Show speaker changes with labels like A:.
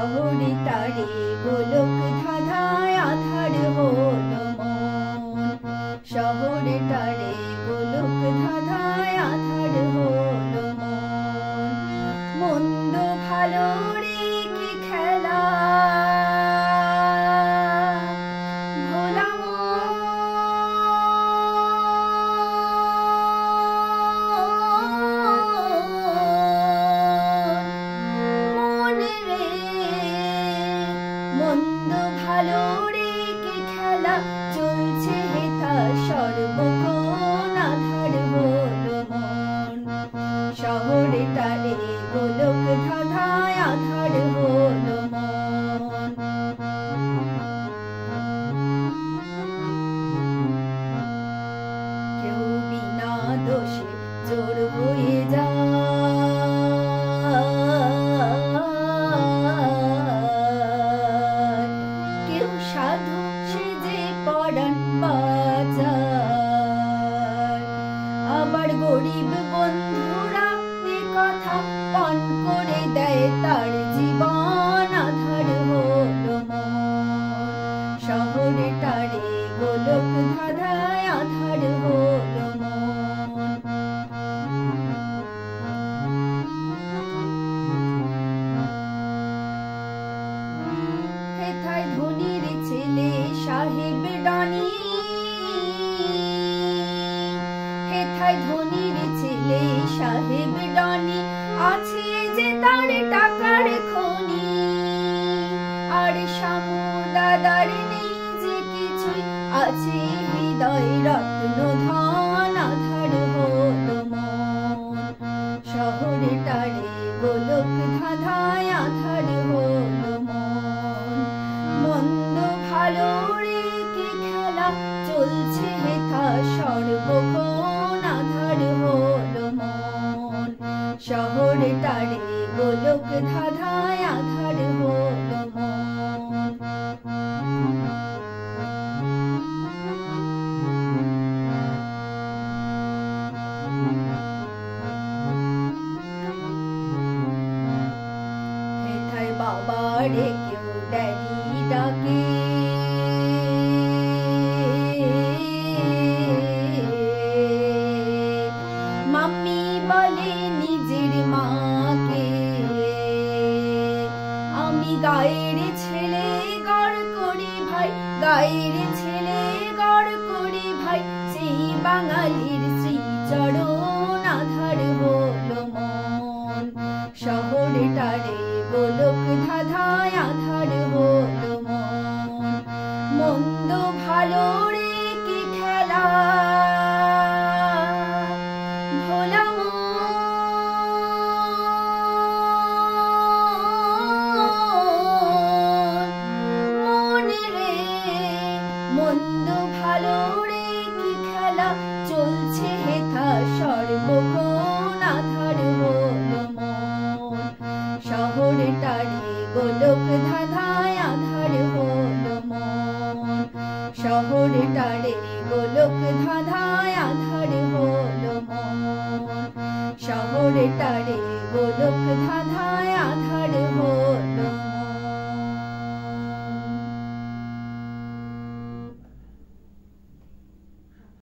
A: শহরে তারে গোলক ধাঁধায় আধার হলো মন। শহরে তারে গোলক ধাঁধায় আধার হলো মন। মন্দ ভালো রে কি খেলা ভোলা মন্দ ভালো রে কি খেলা চলছে হেথা সর্বক্ষণ আধার হলো মন। শহরে তারে গোলক ধাঁধায় আধার হলো মন। কেউ বিনা দোষে চোর হয়ে সাধু সেজে পরাণ বাজার। আবার গরিব বন্ধুরা এ কথা পান করে দেয় তার জীবন আধার হলো মন। শহরে তারে গোলক ধাঁধায় আধার হলো মন। হেথায় ধনীর ছেলে সাহেব ডনি, হেথায় ধনীর ছেলে সাহেব ডনি, আছে যে তার টাকার খনি। আর শামু দাদার নেই যে কিছুই, আছে হৃদয় রত্ন ধন আধার হলো মন। শহরে তারে গোলক ধাঁধায় আধার হলো মন। মন্দ ভালো রে কি খেলা চলছে হেথা সর্বক্ষণ আধার হলো মন। শহরে তারে গোলক ধাঁধায় আধার হলো মন। হেথায় বাবারে কেউ ড্যাডি ডাকে, মাম্মি বলে নিজের মাকে। আমি গায়ের ছেলে গড় করি ভাই, গায়ের ছেলে গড় করি ভাই, সেই বাঙালির শ্রীচরণ আধার হলো মন। শহরে তারে গোলক ধাঁধায় আধার হলো মন। মন্দ ভালো রে কি খেলা ভোলা মন রে। মন্দ ভালো রে কি খেলা চলছে হেথা সর্বক্ষণ আধার হলো মন। শহরে তারে গোলক ধাঁধায় আধার হলো মন। শহরে তারে গোলক ধাঁধায় আধার হলো মন। শহরে তারে গোলক ধাঁধায়